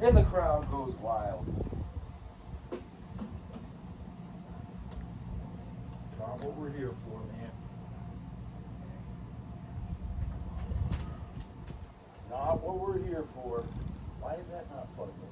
and the crowd goes wild. Not what we're here for, man. It's not what we're here for. Why is that not plugged in?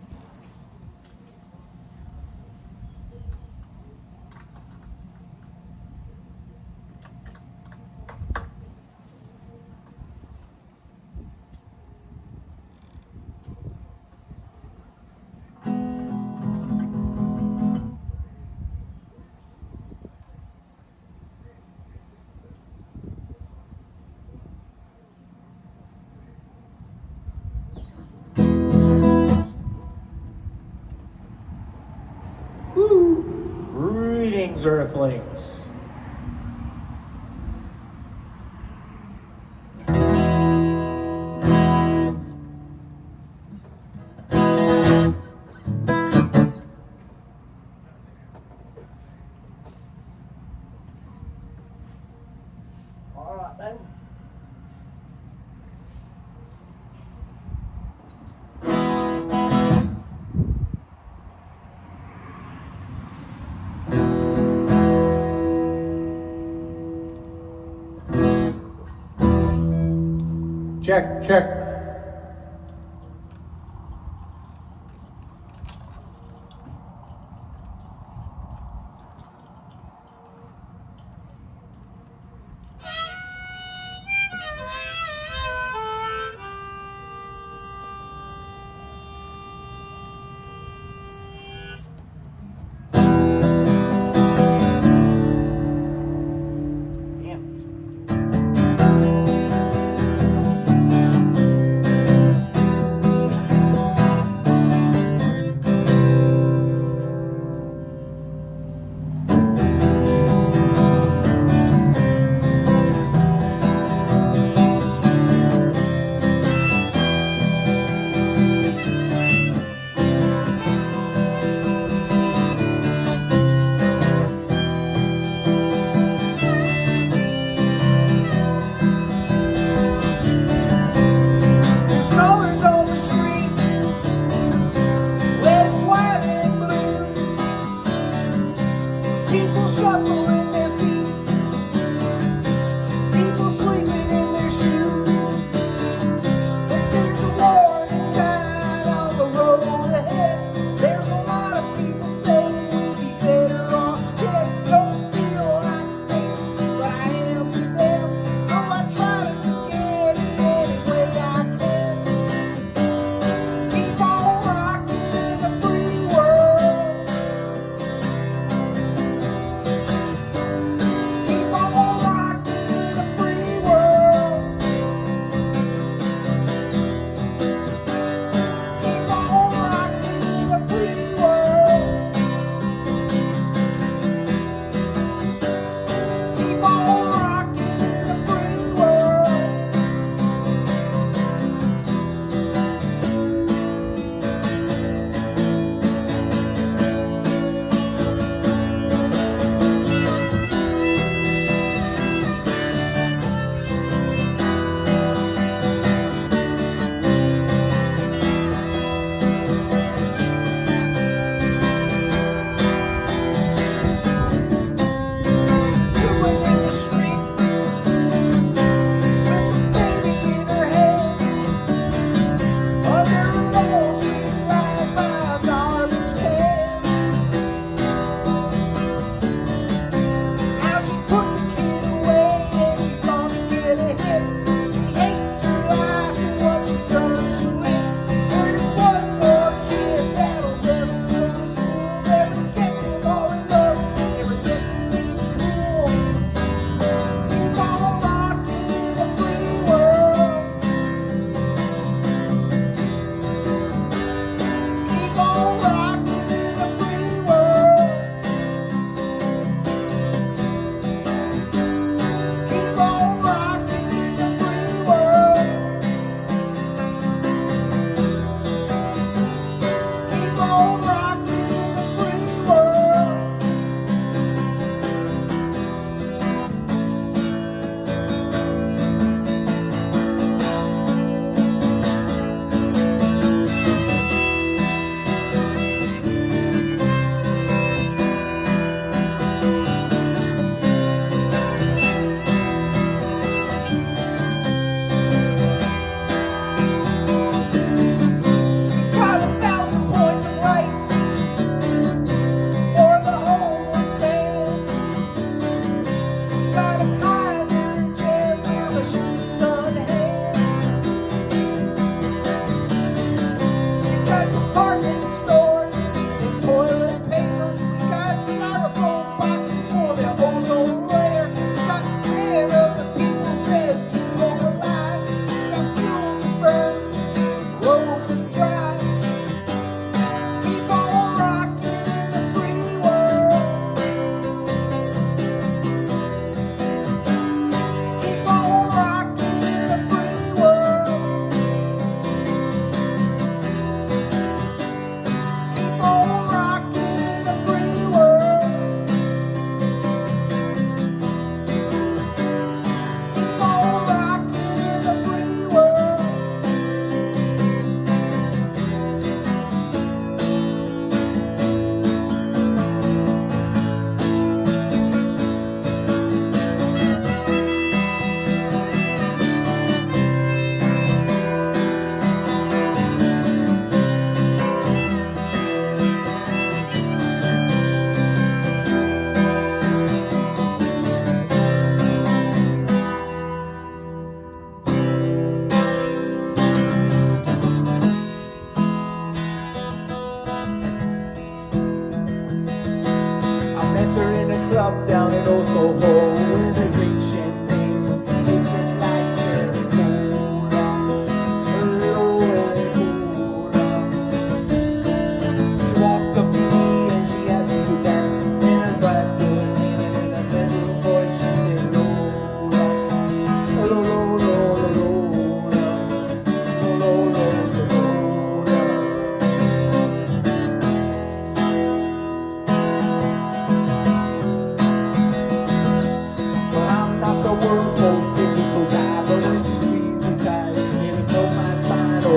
Greetings, Earthlings. All right, then. Check, check. Damn.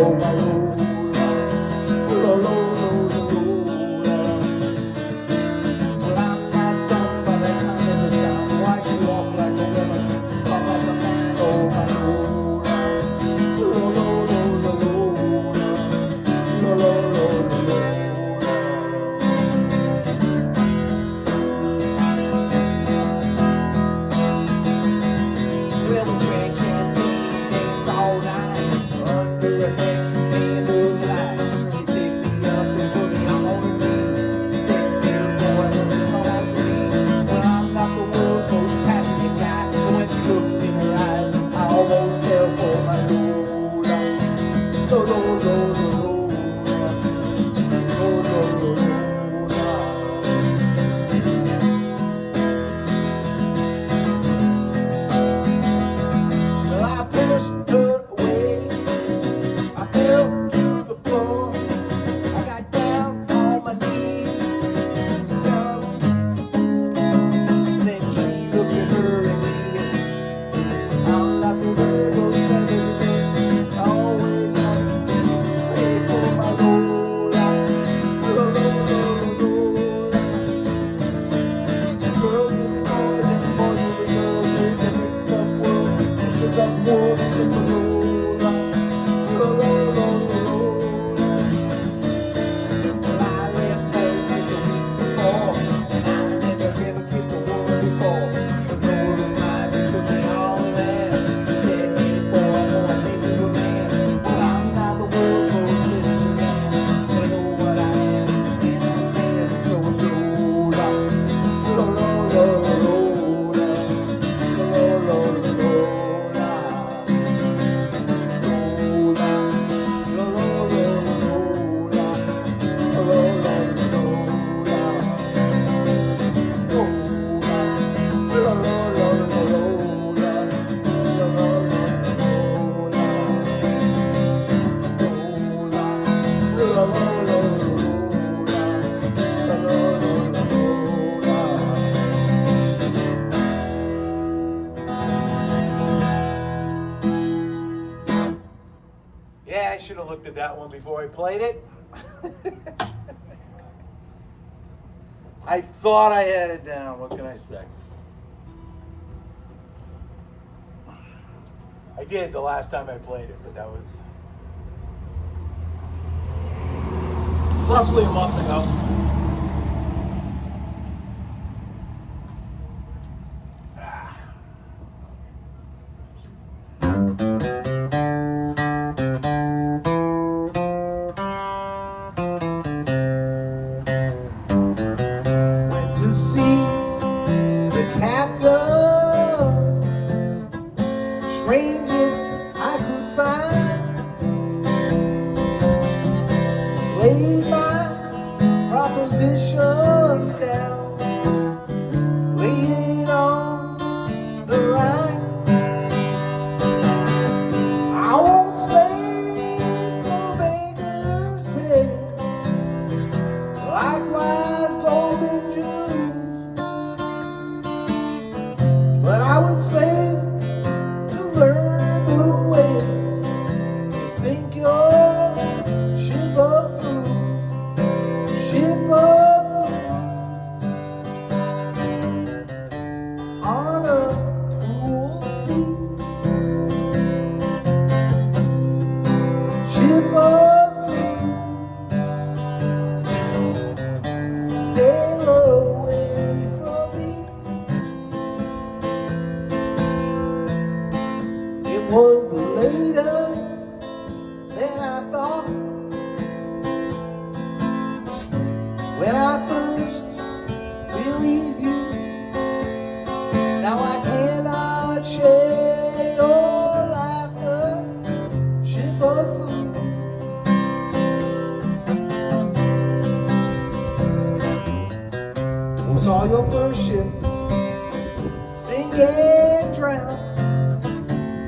oh my Lola, Lola, Lola. Well, I'm not done by that kind of a sound. Why she walk like a woman? Pop up the man, oh my Lola, Lola, Lola, Lola, Lola, Lola. Well, we drank champagne and it's all night under a electric candlelight. She picked me up and put me on her knee. Said, "Dear boy, won't you come on to me?" Well, I'm not the world's most passionate guy, but when she looked in her eyes, I almost fell for my Lola, Lola, Lola, Lola, Lola, Lola. Well, I pushed her away. I fell to the floor. I got down on my knees. Down. Then she looked at her and me. I'm not the girl who says everything. Always on pray for my Lola, Lola, Lola, Lola. Girls will be boys and boys will be girls. It's a mixed up world. She got more than a Lola, Lola, Lola, Lola. Well, I left her just a week before, and I never ever kissed a woman before. But Lola's mine, she took me all in there. She said, "Hey boy, I wanna make you a man." Well, I'm not the world's most listening man. They know what I am, and I'm dead, so it's Lola, Lola, Lola, Lola, Lola, Lola, Lola. Yeah, I should have looked at that one before I played it. I thought I had it down. What can I say? I did the last time I played it, but that was roughly a month ago. Went to see the captain, strangest I could find. Laid my proposition down, laid it on the line. I won't slave for baker's pay, likewise golden Jews, but I would slave to learn the ways to sink your ship of thru, ship of thru, on a cruel sea, ship of sail away from me. It was later than I thought when I first believed you. Now I cannot share your laughter, ship of food. Saw your first ship sink and drown,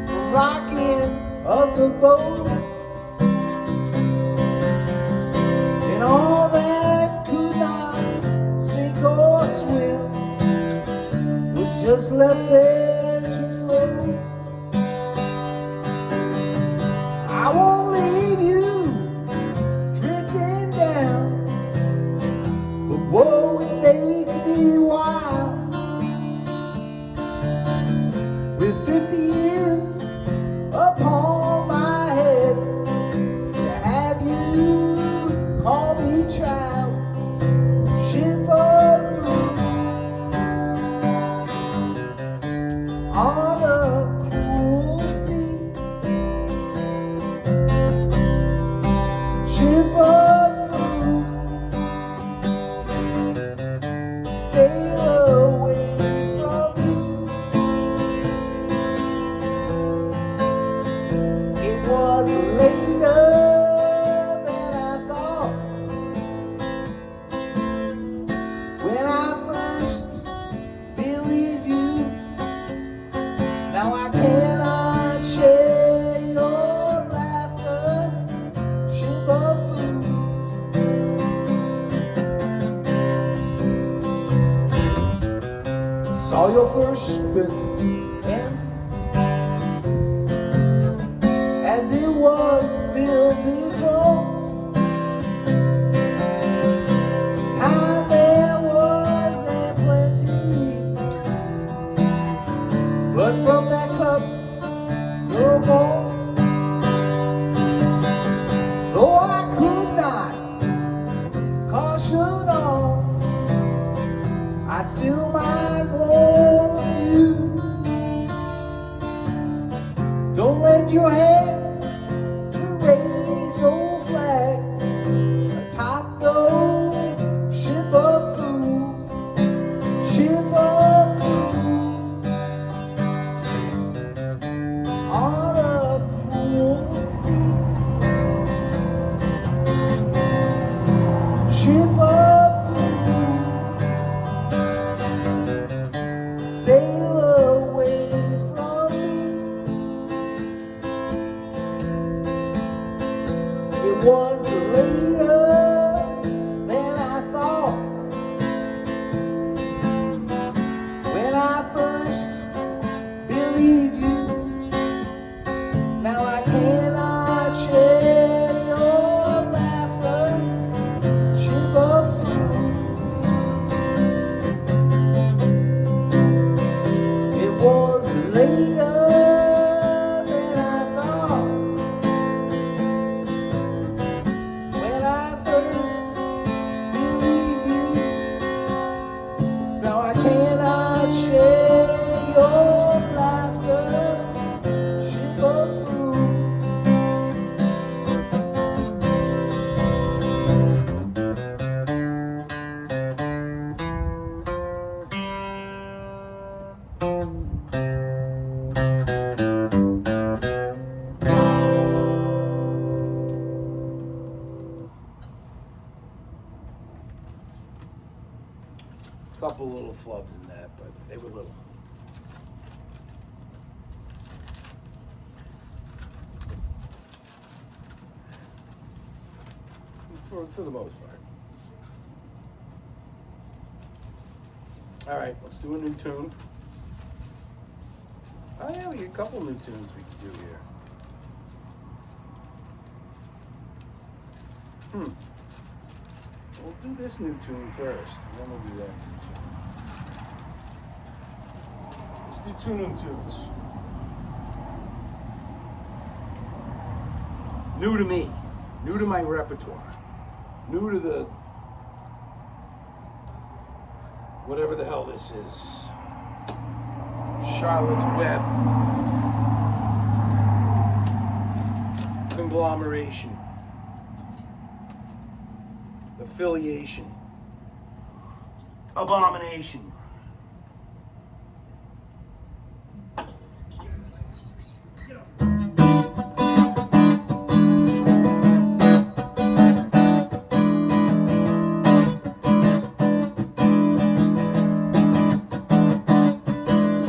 the rocking of the boat, and all that could not sink or swim was just left there to float. I won't leave you drifting down. But whoa, it makes me wild. With 50 years upon my head, to have you call me child, ship of thru, on a cruel sea, ship of thru, sail away from me. It was later than I thought when I first believed you. Now I cannot share your laughter, ship of thru. Saw your first but end as it was filled before. Time there was and plenty, but from that cup no more. Though I could not caution on, I still might warn you. Don't lend your hand to raise no flag atop no ship of fools, ship of fools, on a cruel sea, ship of fools, sail away from me. It was later than I thought when I first believed you. Now I cannot share your laughter, ship of thru. It was later than I thought when I first believed you. Now I cannot share your laughter, ship of thru. Couple little flubs in that, but they were little. For the most part. All right, let's do a new tune. Oh yeah, we got a couple new tunes we can do here. We'll do this new tune first, and then we'll do that new tune. Let's do two new tunes. New to me, new to my repertoire, new to the whatever the hell this is. Charlotte's Webb conglomeration, affiliation, abomination.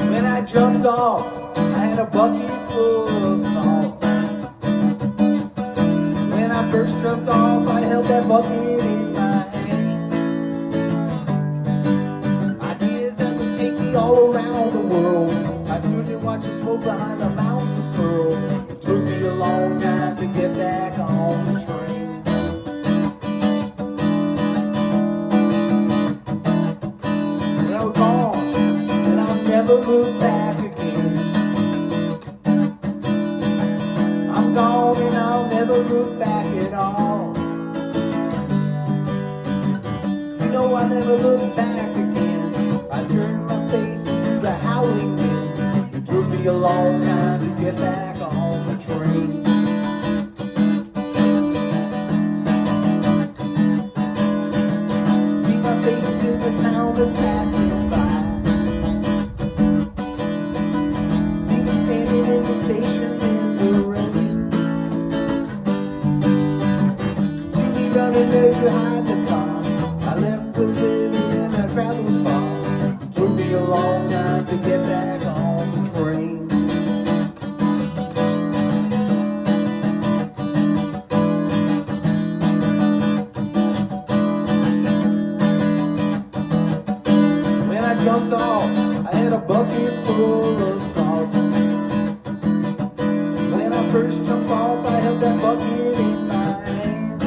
When I jumped off, I had a bucket full of thoughts. When I first jumped off, I held that bucket in my hand. Ideas that would take me all around the world. I stood and watched the smoke behind the mountain pearl. It took me a long time to get that look back at all. You know I never look back again. I turned my face to the howling wind. It took me a long time to get back on the train. See my face in the town that's passing by. See me standing in the station in the rain. See me running there to hide the car. I left the living and I traveled far. It took me a long time to get back on the train. When I jumped off, I had a bucket full of thoughts. When I first jumped off, I held that bucket in my hand.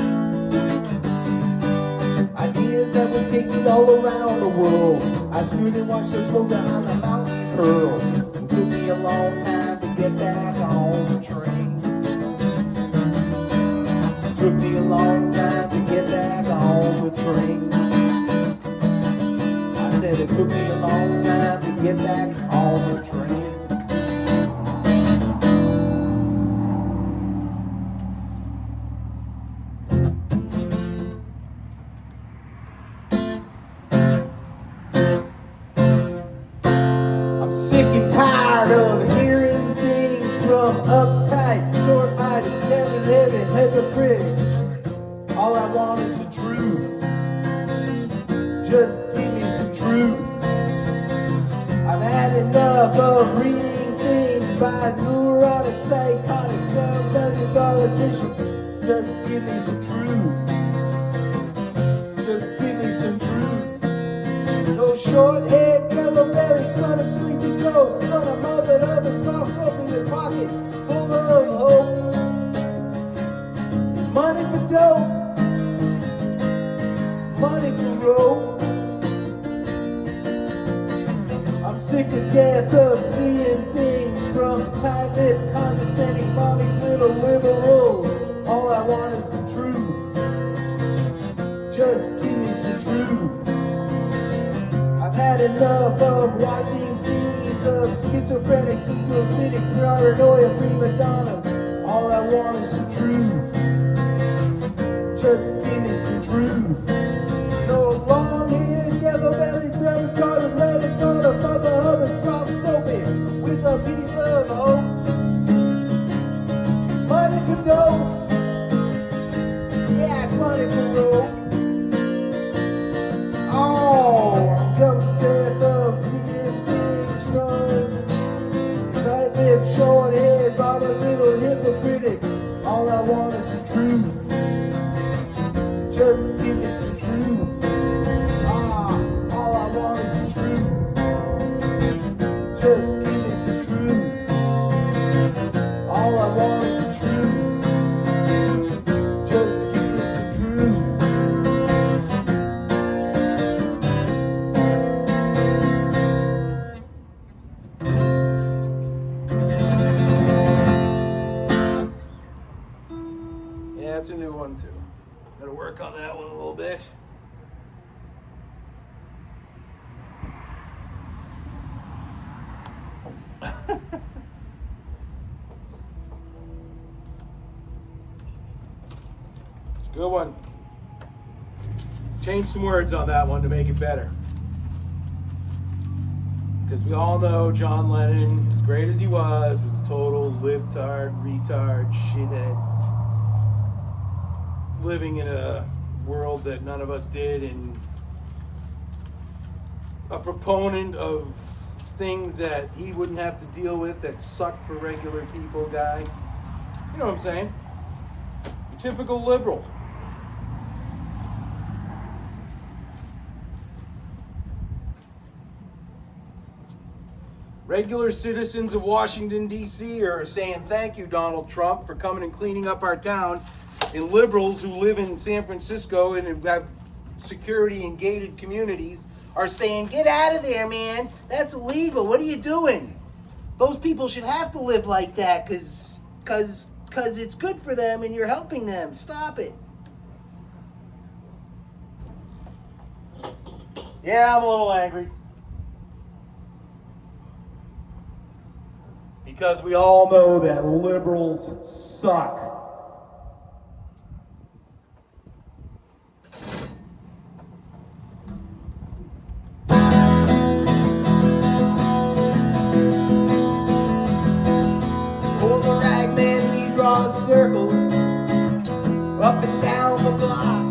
Ideas that would take me all around the world. I stood and watched her slow down the mountain curl. It took me a long time to get back on the train. It took me a long time to get back on the train. I said it took me a long time to get back on the train. I'm sick and tired of hearing things from uptight, short-eyed, heavy hypocrites. All I want is the truth. Just give me some truth. I've had enough of reading things by neurotic, psychotic, self-made politicians. Just give me some truth. Just give me some truth. No short-haired, yellow-bellied son of Sleepy Joe, from a mother of a soft soap in your pocket, full of hope. It's money for dope, money for rope. I'm sick to death of seeing things from tight-lipped, condescending mommy's little liberals. All I want is some truth. Just give me some truth. I've had enough of watching scenes of schizophrenic, egocentric, paranoia prima donnas. All I want is some truth. Just give me some truth. No long-haired, yellow-bellied, double-carded, leather-carded, mother-hubbard, soft soapy, with a piece of hope. It's money for dope. Yeah, it's money for rope. Oh, I'm young death of seeing things run. Tight-lipped, short-haired, bother little hypocritics. All I want is the truth. Just give me some truth. All I want is the truth. Just give me some truth. All I want is the truth. Just give me some truth. Yeah, it's a new one too. Gotta work on that one a little bit. It's a good one. Change some words on that one to make it better. Because we all know John Lennon, as great as he was a total libtard, retard, shithead. Living in a world that none of us did, and a proponent of things that he wouldn't have to deal with that sucked for regular people guy. You know what I'm saying? Your typical liberal. Regular citizens of Washington, D.C. are saying thank you, Donald Trump, for coming and cleaning up our town. And liberals who live in San Francisco and have security and gated communities are saying, get out of there, man. That's illegal. What are you doing? Those people should have to live like that because because it's good for them and you're helping them. Stop it. Yeah, I'm a little angry. Because we all know that liberals suck. Oh, the ragman, he draws circles up and down the block.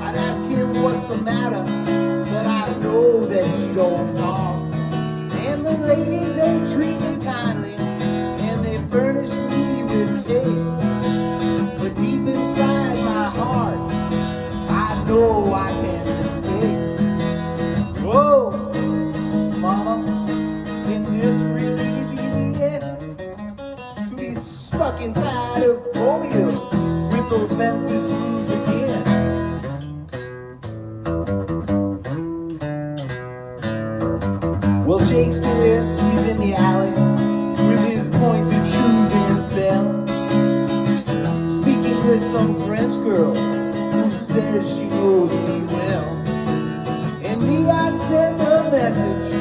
I'd ask him what's the matter, but I know that he don't talk. And the ladies, they treat me kindly, and they furnish me with cake. But deep inside my heart, I know I can't escape. Oh, mama, can this really be the end? To be stuck inside of Romeo with those Memphis blues again. Well, Shakespeare, he's in the alley with his pointed shoes and bell, speaking with some French girl who says she knows me well. And me, I'd send a message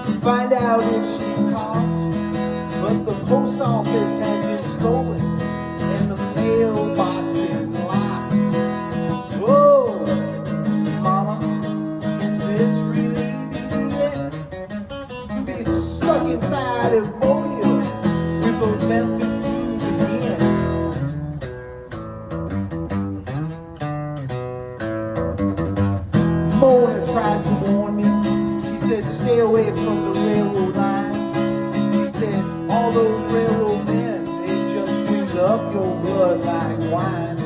to find out if she's talked, but the post office has been stolen and the mailbox is locked. Oh, mama, can this really be it? To be stuck inside of Mobile with those Memphis blues again. Mona tried to warn me. She said, stay away from the railroad line. She said, all those railroad men, they just drink up your blood like wine.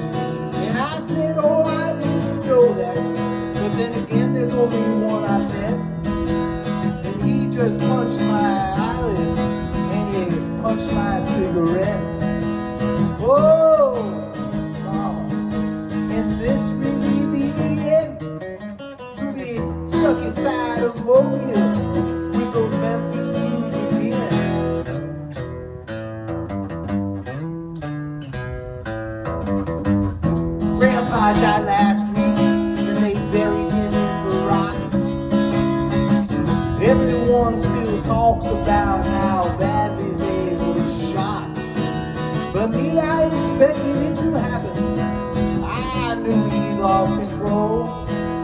And I said, oh, I didn't know that. But then again, there's only one I met. And he just punched my eyelids, and he punched my cigarettes. Whoa, mama, can this really be the end? To be stuck inside of Mobile with those Memphis blues again. Grandpa died last week, and they buried him in the rocks. Everyone still talks about how badly they were shot. But me, I expected it to happen. I knew he lost control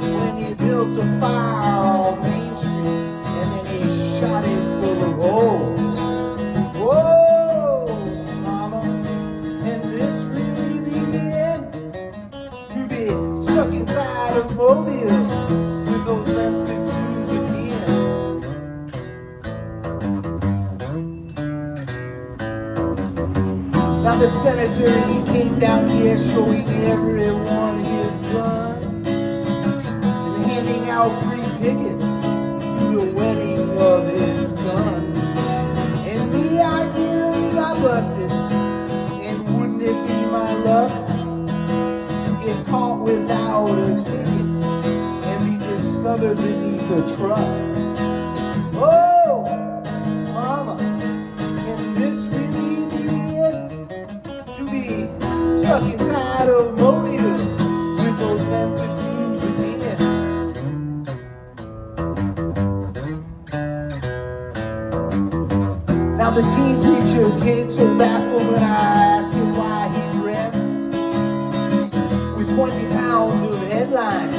when he built a fire on Main Street, and then he shot it full of holes. Whoa, mama, can this really be the end? To be stuck inside of Mobile with those Memphis blues again. Now the senator, he came down here showing everyone his gun and handing out free tickets to the wedding of his son. And me, I nearly got busted, and wouldn't it be my luck to get caught without a ticket and be discovered beneath a truck? Oh, mama, can this really be it? To be stuck inside of Mobile with those Memphis blues again. Now the teen preacher came so baffled when I asked him why he dressed with 20 pounds of headlines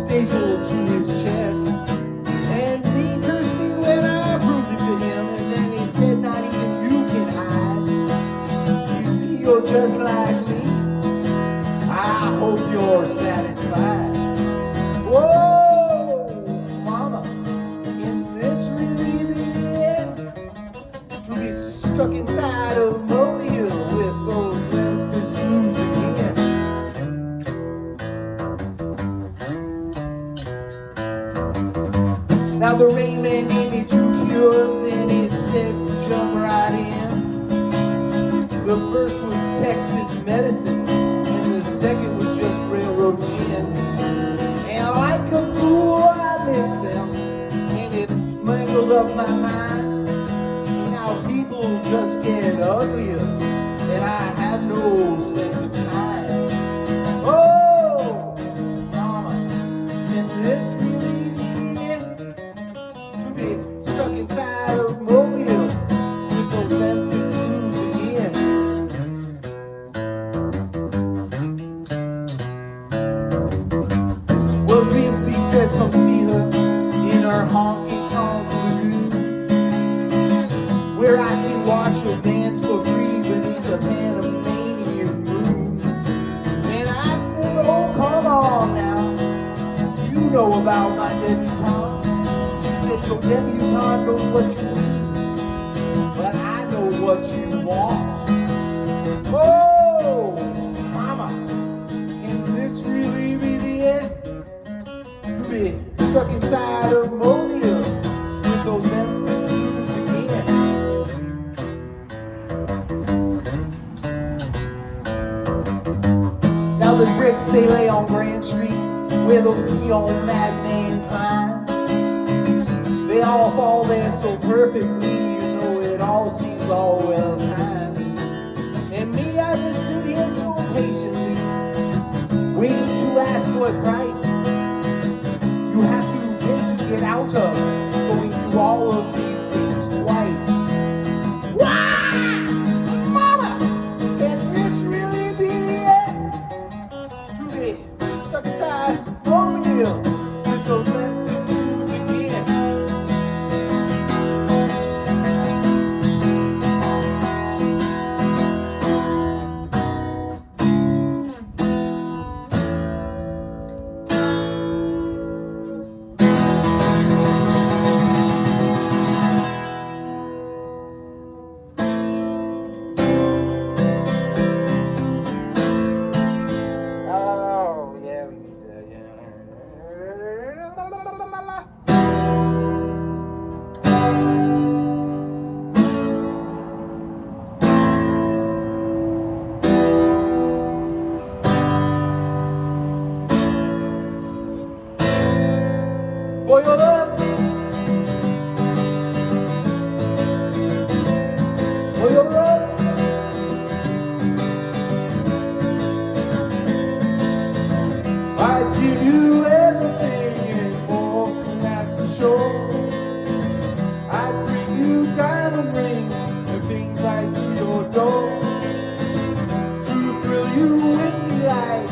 stapled to his chest. And he cursed me when I proved it to him, and then he said, not even you can hide. You see, you're just like me. I hope you're satisfied. Whoa, mama, can this really be the end? To be stuck inside of Mobile with those Memphis blues again. Now the rain man gave me 2 cures, and he said, jump right in. The first was Texas medicine, and the second was just railroad gin. And like a fool, I mixed them, and it mangled up my mind. Now people just get uglier, and I have no sense of time. Oh, mama, can this really be it? To be stuck inside of Mobile with those Memphis blues again. Well, Ripley says come see her in her honky-tonk lagoon, where I can watch her dance for free beneath the Panamanian moon. And I said, oh, come on now, you know about my debutante. She said, your debutante knows what you need, but I know what you want. Oh, mama, can this really be the end? To be stuck inside of Mobile with those Memphis blues again. Now the bricks they lay on Grand Street, where those neon madmen climb, they all fall there so perfectly, you know it all seems all well timed. And me, I just sit here so patiently, waiting to ask what price you have to pay to get out of going through all of these things twice. Why, mama, can this really be the end? To be stuck inside Mobile with those Memphis blues again. Oh, yeah, we need that, yeah. For your love, for your love, I'd give you everything and more, and that's for sure. I'd bring you diamond rings and things right to your door to thrill you with delight.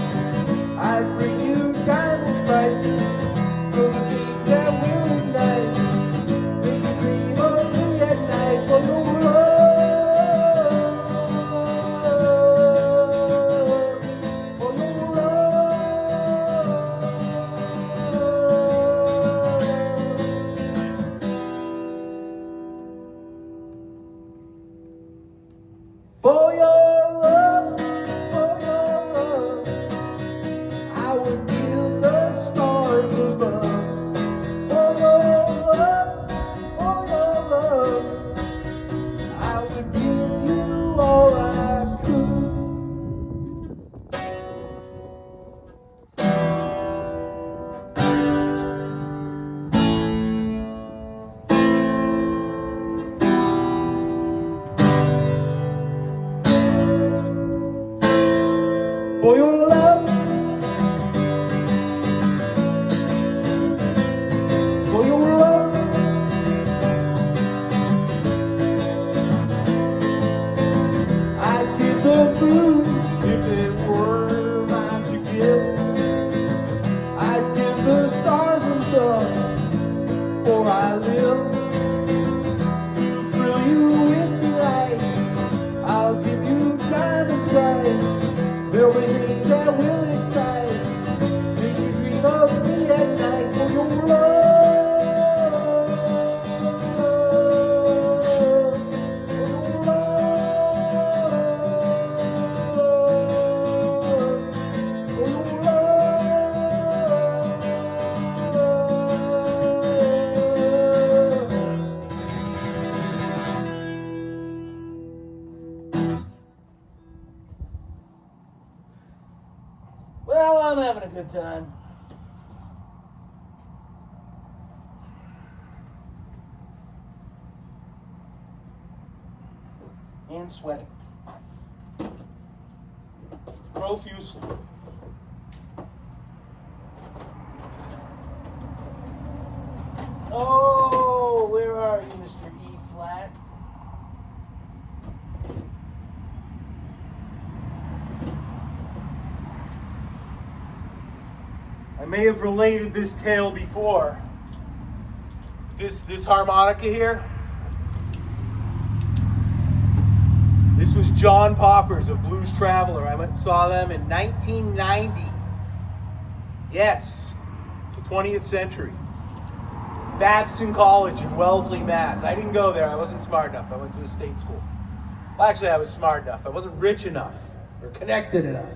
I'd bring you diamonds bright for the things that will ignite. Make you dream of me at night for your love, for your love. For your love, I would give the stars above. For your love, I would give you all I could. For your love, for your love, I'd give the moon if it were mine to give. I'd give the stars and sun, for I live to thrill you with delights. I'll give you diamonds bright. There'll be things that will excite, make you dream of me at night for your love, for your love, for your Well, I'm having a good time. and sweating. Profusely. Oh, where are you, Mr. E flat? I may have related this tale before. This harmonica here. This was John Popper's of Blues Traveler. I went and saw them in 1990. Yes, the 20th century. Babson College in Wellesley, Mass. I didn't go there. I wasn't smart enough. I went to a state school. Well, actually, I was smart enough. I wasn't rich enough or connected enough.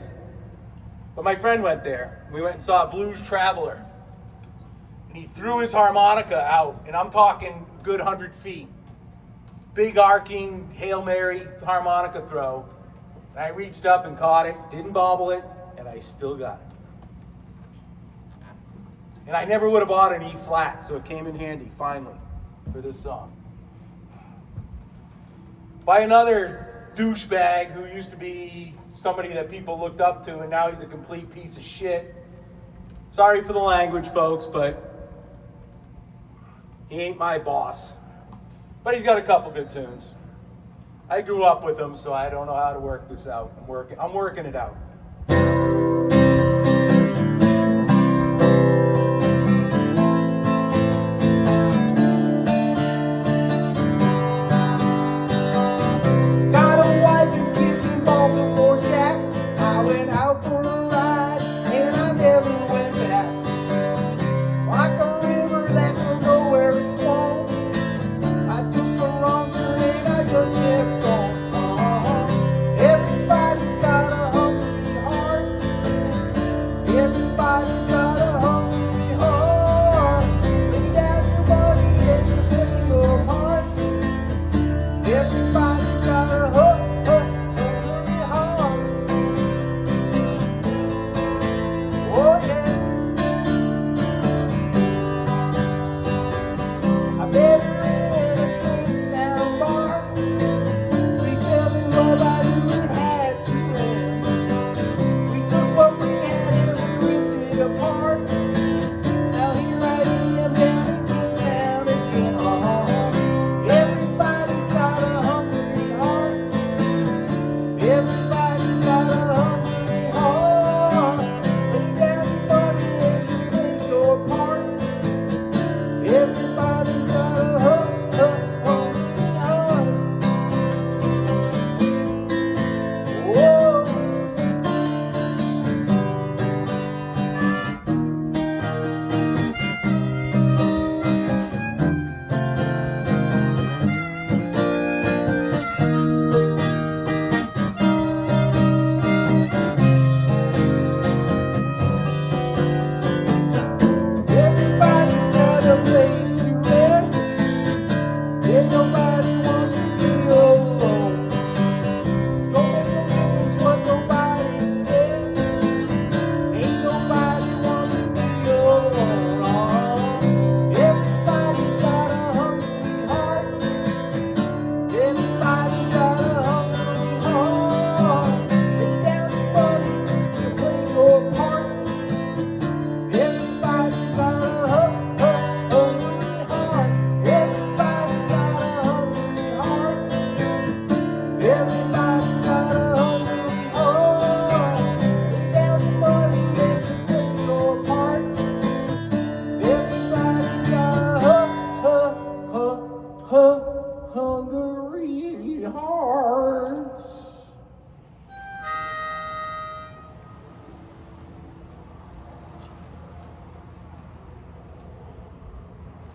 But my friend went there. We went and saw Blues Traveler. And he threw his harmonica out, and I'm talking a good 100 feet. Big arcing Hail Mary harmonica throw. And I reached up and caught it, didn't bobble it, and I still got it. And I never would have bought an E flat, so it came in handy, finally, for this song. By another douchebag who used to be somebody that people looked up to, and now he's a complete piece of shit. Sorry for the language, folks, but he ain't my boss. But he's got a couple good tunes. I grew up with him, so I don't know how to work this out. I'm working it out.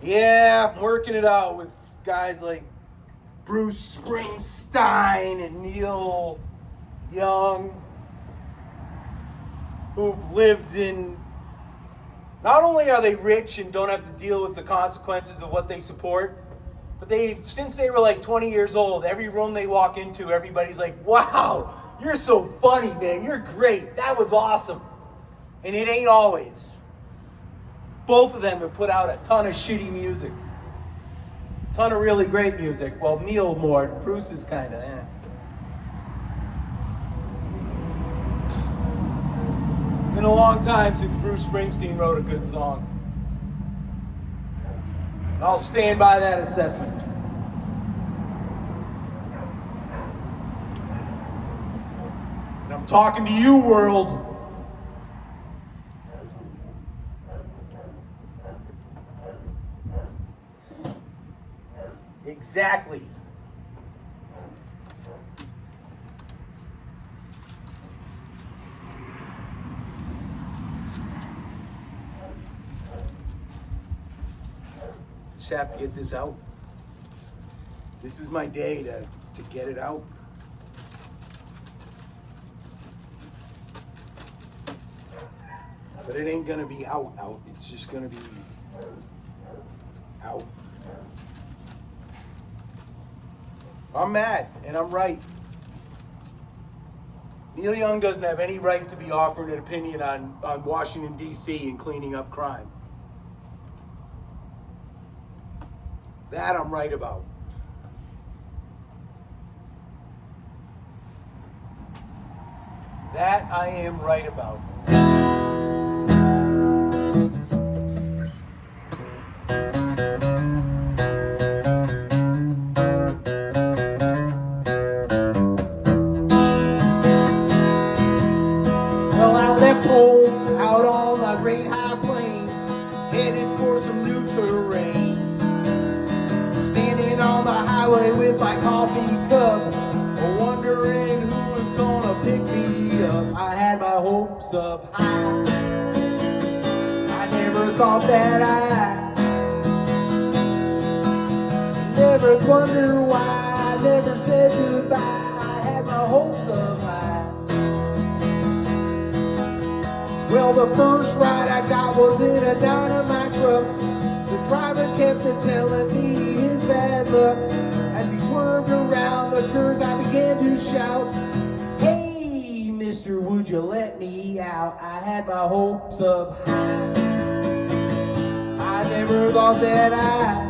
Yeah, I'm working it out with guys like Bruce Springsteen and Neil Young, who lived in, not only are they rich and don't have to deal with the consequences of what they support, but since they were like 20 years old, every room they walk into, everybody's like, wow, you're so funny, man, you're great, that was awesome. And it ain't always. Both of them have put out a ton of shitty music. Ton of really great music. Well, Neil more. Bruce is kind of been a long time since Bruce Springsteen wrote a good song. And I'll stand by that assessment. And I'm talking to you, world. Exactly. Just have to get this out. This is my day to get it out. But it ain't gonna be out. It's just gonna be out. I'm mad, and I'm right. Neil Young doesn't have any right to be offering an opinion on Washington, D.C. and cleaning up crime. That I'm right about. That I am right about. Well, I left home out on the great high plains, headed for some new terrain. Standing on the highway with my coffee cup, wondering who was gonna pick me up. I had my hopes up high. I never thought that never wonder why I never said goodbye. I had my hopes up high. Well, the first ride I got was in a dynamite truck. The driver kept telling me his bad luck. As we swerved around the curves, I began to shout, "Hey, mister, would you let me out?" I had my hopes up high. I never thought that I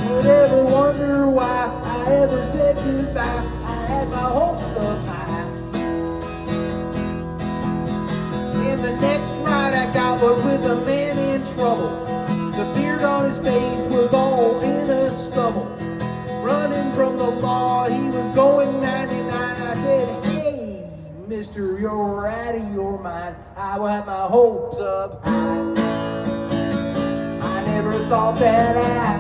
would ever wonder why I ever said goodbye. I had my hopes up high. And the next ride I got was with a man in trouble. The beard on his face was all in a stubble. Running from the law, he was going 99. I said, "Hey, mister, you're out of your mind." I had my hopes up high. I never thought that I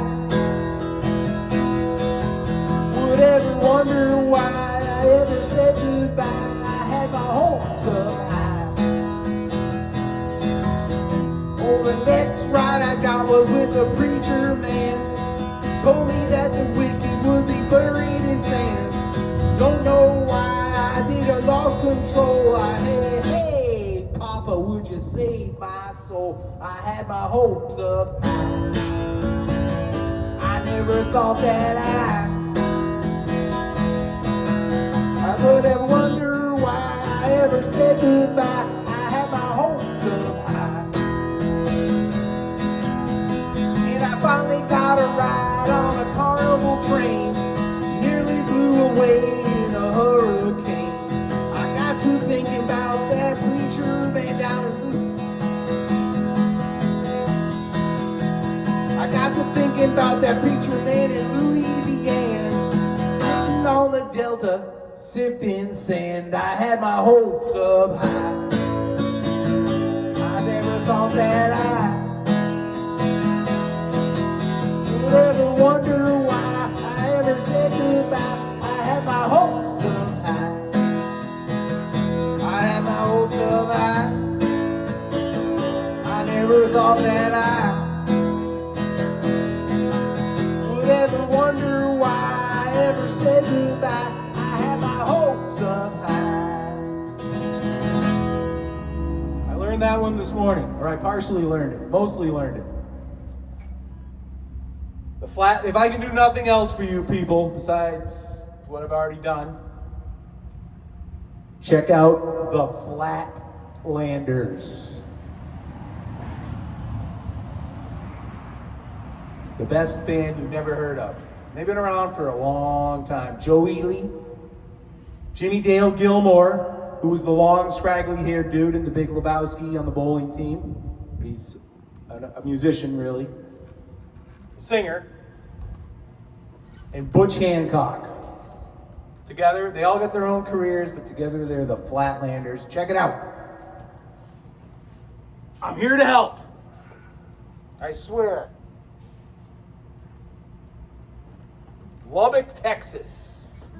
would ever wonder why I ever said goodbye. I had my hopes up high. Oh, the next ride I got was with a preacher man. Told me that the wicked would be buried in sand. Don't know why I did, I lost control. I had, "Hey, Papa, would you save my soul?" I had my hopes up high. I never thought that I would ever wonder why I ever said goodbye. I had my hopes up high. And I finally got a ride on a carnival train. Nearly blew away in a hurricane. I got to thinking about that preacher man down in I got to thinking about that preacher man in Louisiana, sitting on the Delta, sifting sand. I had my hopes up high. I never thought that I would ever wonder why I ever said goodbye. I had my hopes up high. I had my hopes up high. I never thought that I would ever wonder why I ever said goodbye. I had my hopes up high. I learned that one this morning, or I partially learned it, mostly learned it. If I can do nothing else for you people besides what I've already done, check out the Flatlanders. The best band you've never heard of. They've been around for a long time. Joe Ely, Jimmy Dale Gilmore, who was the long, scraggly-haired dude in The Big Lebowski on the bowling team. He's a musician, really. A singer. And Butch Hancock. Together, they all got their own careers, but together they're the Flatlanders. Check it out. I'm here to help. I swear. Lubbock, Texas.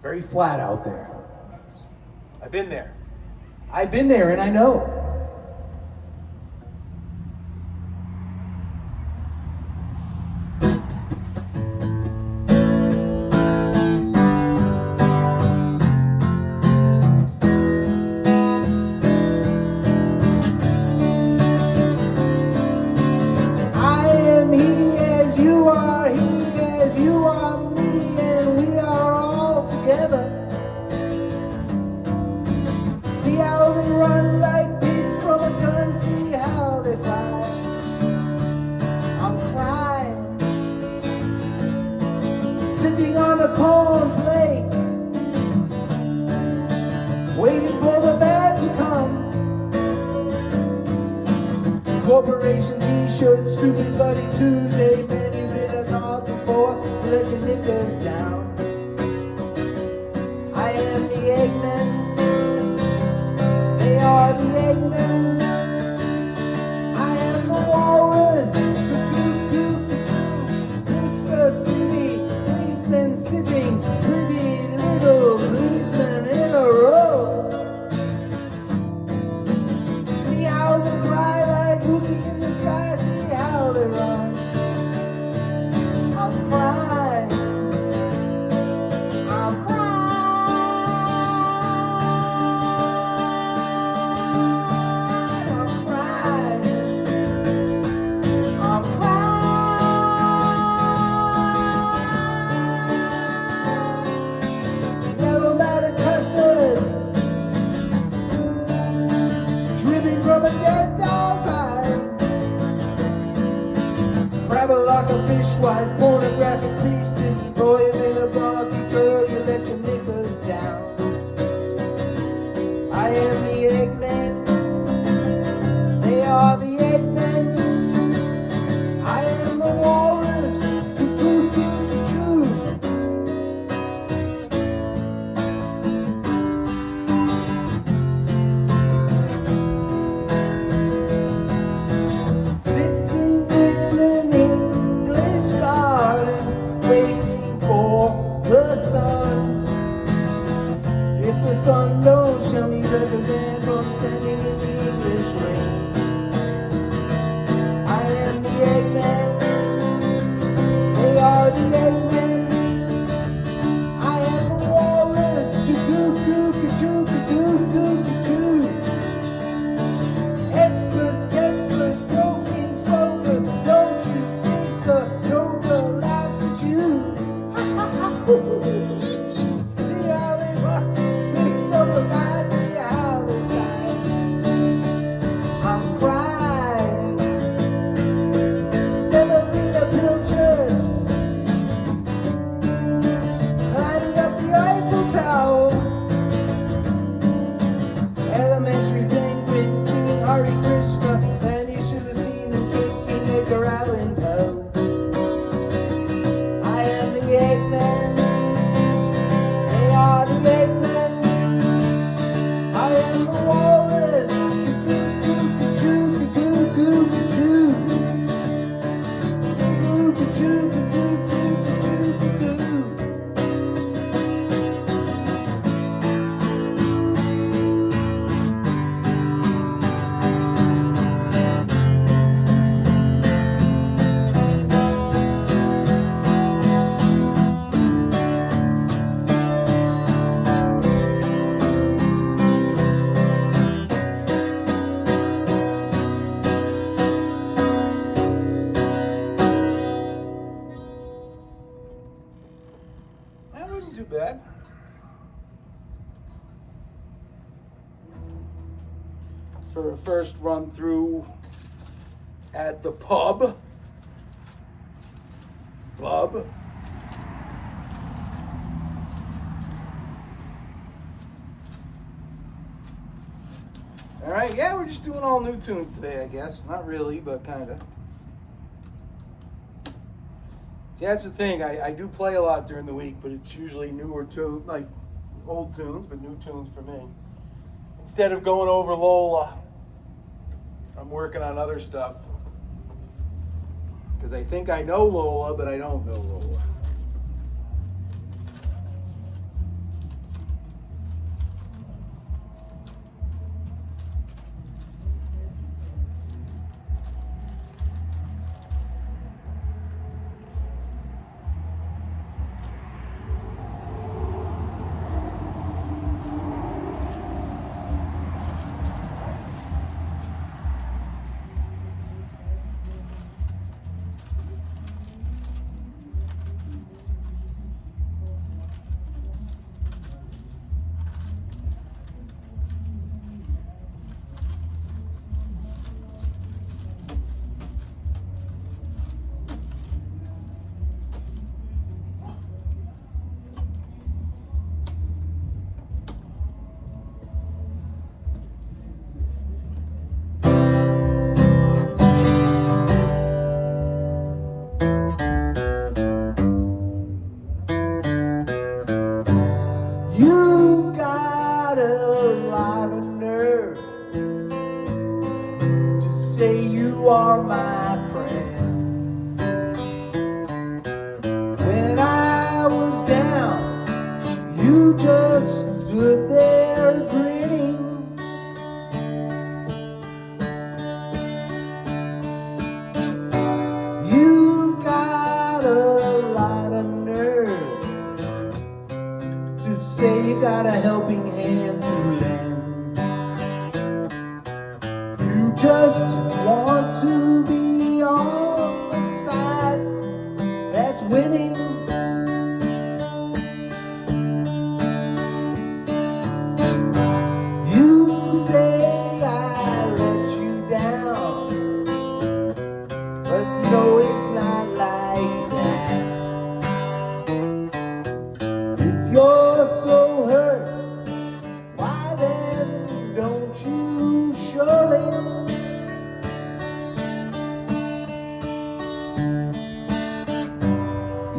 Very flat out there. I've been there. I've been there and I know. Sitting on a cornflake, waiting for the bad to come. Corporation t-shirt, stupid bloody Tuesday, man, you've been a naughty boy, let your knickers down. I am the Eggman, they are the Eggmen. I am the walrus, Mr. City. Been sitting pretty little policemen in a row. See how they fly like Lucy in the sky, see how they run. I'm crying, I'm crying, I'm crying, I'm crying. From a dead doll's eye, crabble like a fishwife, pornographic priestess, boy in a bronzy girl, you let your knickers down. I am the Eggman, they are the Eggmen. I am the walrus, the sun don't show me better than from standing in the English rain. I am the Eggman, they are the Eggmen. I am the walrus, ka-coo-coo-ka-choo-ka-coo-coo-ka-choo. Experts, textbooks, broken slopers, don't you think the Joker laughs at you? See how they fuck. From the lies in your hollow side, I'm crying. 7-liter pilchards, climbing up the Eiffel Tower. Elementary penguins singing Hare Krishna, and you should have seen them kicking Edgar Allan Poe. I am the Eggman, they are the Eggmen. I am the walrus, ka-coo-ka-choo-ka-coo-ka-choo. Ka-coo-ka-choo-ka-coo-ka-choo-ka-choo. That wasn't too bad. For a first run through at the pub. Bub. All right, yeah, we're just doing all new tunes today, I guess. Not really, but kind of. See, that's the thing. I do play a lot during the week, but it's usually newer tunes, like old tunes, but new tunes for me. Instead of going over Lola, I'm working on other stuff. Because I think I know Lola, but I don't know Lola. You got a lot of nerve to say you are my friend. When I was down, you just stood there grinning. You've got a lot of nerve to say you got a helping hand to lend. You just want to be on the side that's winning. You say I let you down, but no, it's not like that. If you're so hurt, why then don't you show him?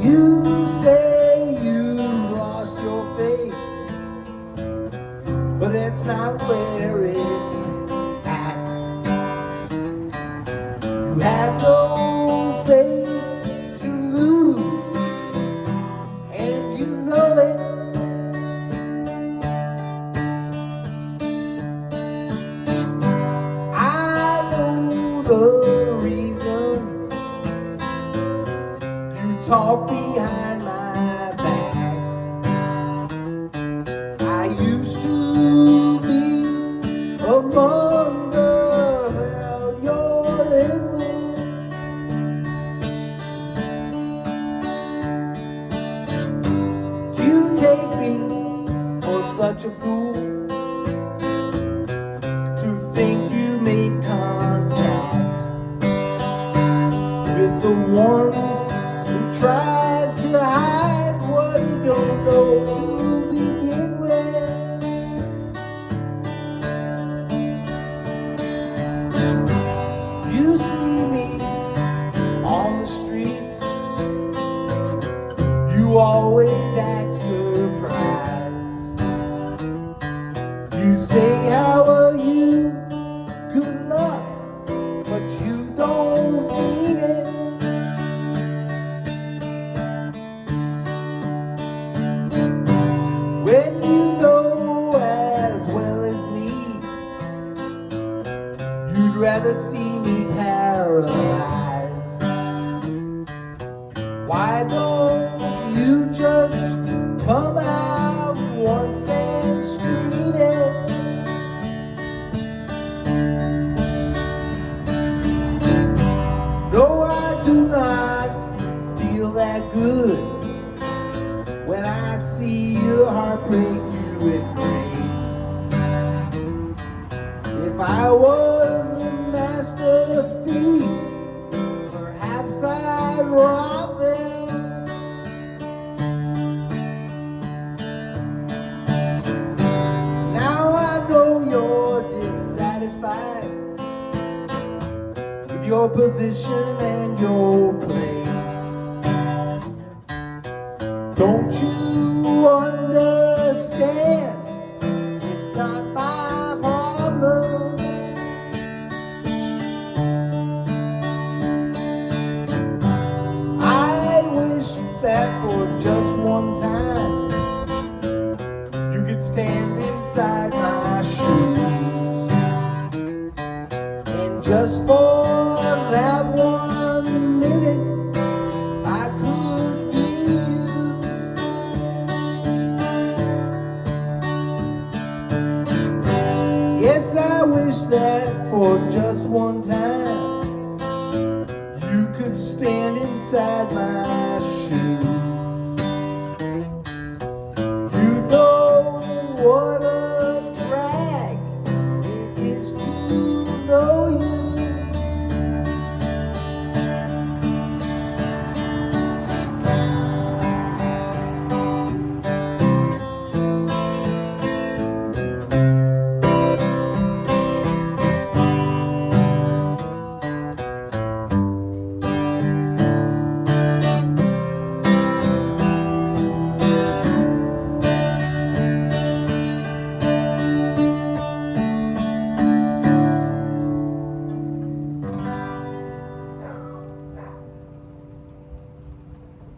You say you lost your faith, but that's not where it's at. You have no faith to lose, and you know it. I know the reason you talk behind my back. I used to be among the crowd you're living. You take me for such a fool to think you made contact with the one who tries to hide what he don't know to begin with. You see me on the streets, you always act surprised. You say, how are you? Good luck, but you don't mean it. When you know as well as me, you'd rather see me paralyzed. Why don't you just come out once and scream it? No, I do not feel that good when I see your heart break you in grace. If I was a master thief, perhaps I'd rob them. Now I know you're dissatisfied. your position and your place. Don't you understand? It's not my problem. I wish that for just one time you could stand inside my shoes, and just for that 1 minute I could be you. Yes, I wish that for just one time you could stand inside my shoes. You know what a drag it is to know you.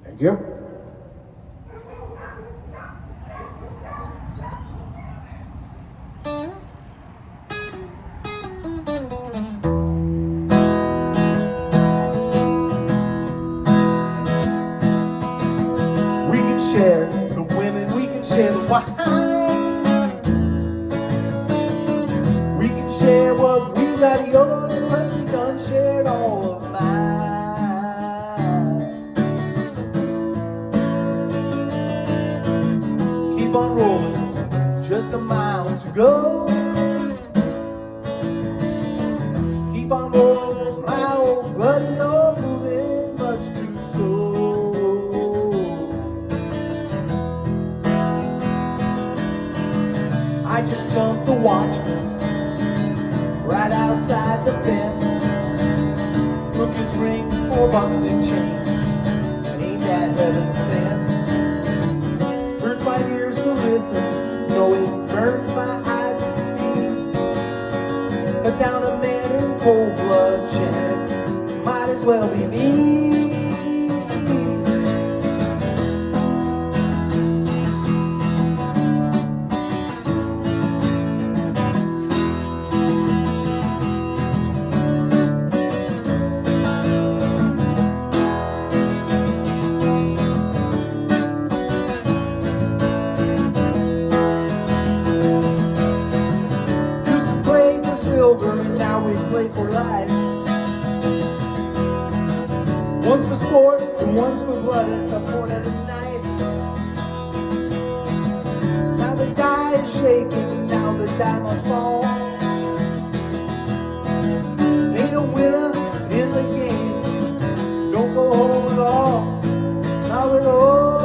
Thank you. We can share the women, we can share the wine. We can share what we got of yours, but we done shared all of mine. Keep on rolling, just a mile to go. Keep on rolling, my old buddy, you're moving much too slow. I just jumped the watchman right outside the fence. Took his rings, $4 and change, and ain't that heaven sent? Hurts my ears to listen, no, it burns my eyes to see. Cut down a man in cold bloodshed, might as well be me. Used to play for silver and now we play for life. One's for sport and one's for blood at the point of the knife. Now the die is shaking, now the die must fall. Ain't a winner in the game, don't go home at all. Not at all.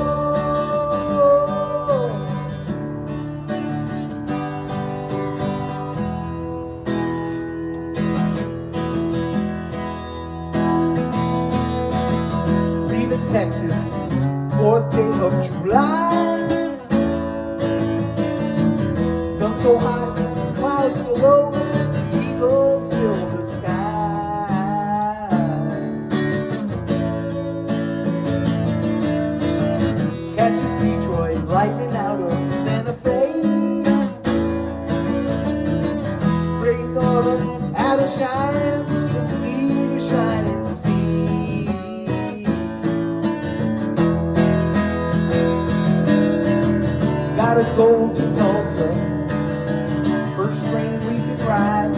Leaving Texas, 4th day of July. Sun so high, clouds so low, eagles fill the sky. Catching Detroit lightning out of Santa Fe. Great Northern out of shine, from sea to shining sea. Gotta go to Tulsa, first train we can ride.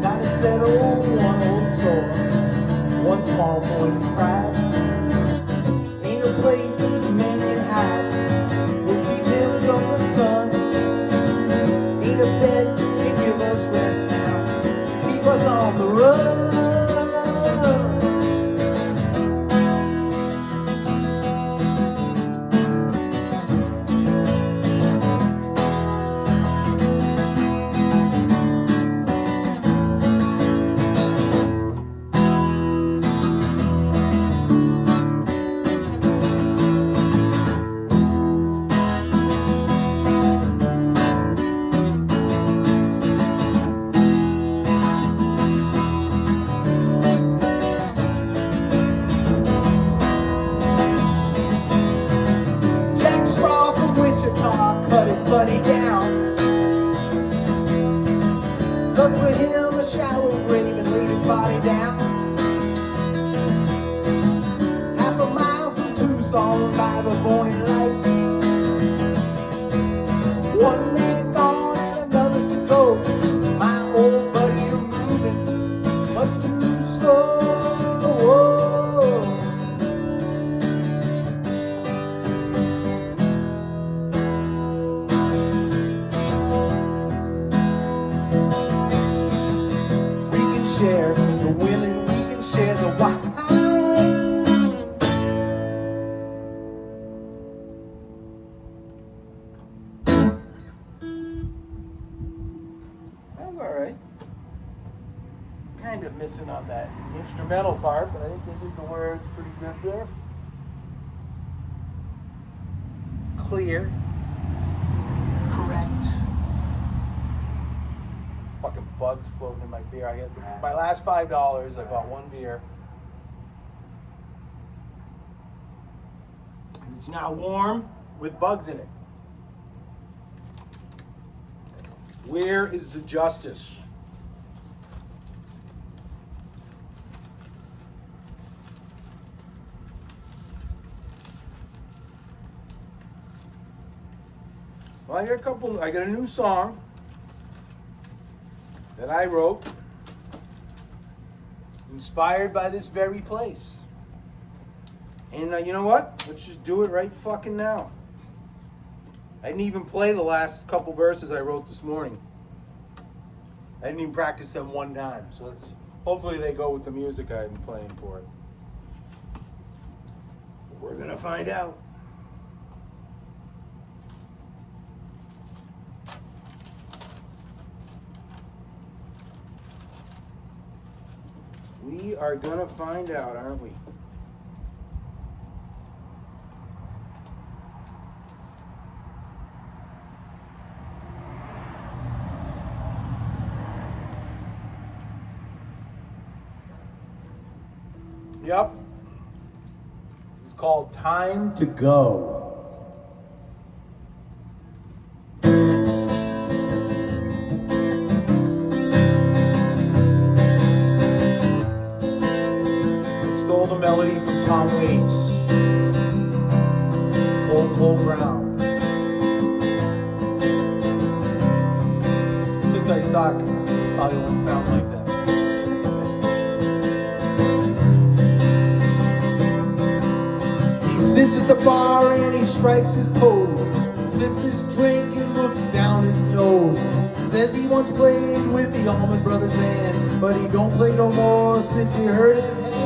Gotta settle one old sore, one small point of pride. Ain't a place men can hide, we'll keep them from the sun. Ain't a bed can give us rest now, keep us on the run. buddy down. Dug for him a shallow grave and laid his body down. Half a mile from Tucson by the morning light. One man gone and another to go. My old buddy moving much too slow. We can share the women, we can share the wine. That's all right. Kind of missing on that instrumental part, but I think they did the words pretty good there. Clear. Correct. Fucking bugs floating in my beer. I got my last $5. I bought one beer. And it's now warm with bugs in it. Where is the justice? Well, I got a new song that I wrote, inspired by this very place. And you know what? Let's just do it right fucking now. I didn't even play the last couple verses I wrote this morning. I didn't even practice them one time. So hopefully they go with the music I've been playing for it. We're gonna find out. We are gonna find out, aren't we? Yep. This is called Time to Go. The melody from Tom Waits, Cold, Cold Ground. Since I suck, probably won't sound like that. He sits at the bar and he strikes his pose. He sips his drink and looks down his nose. He says he once played with the Allman Brothers band, but he don't play no more since he hurt his hand.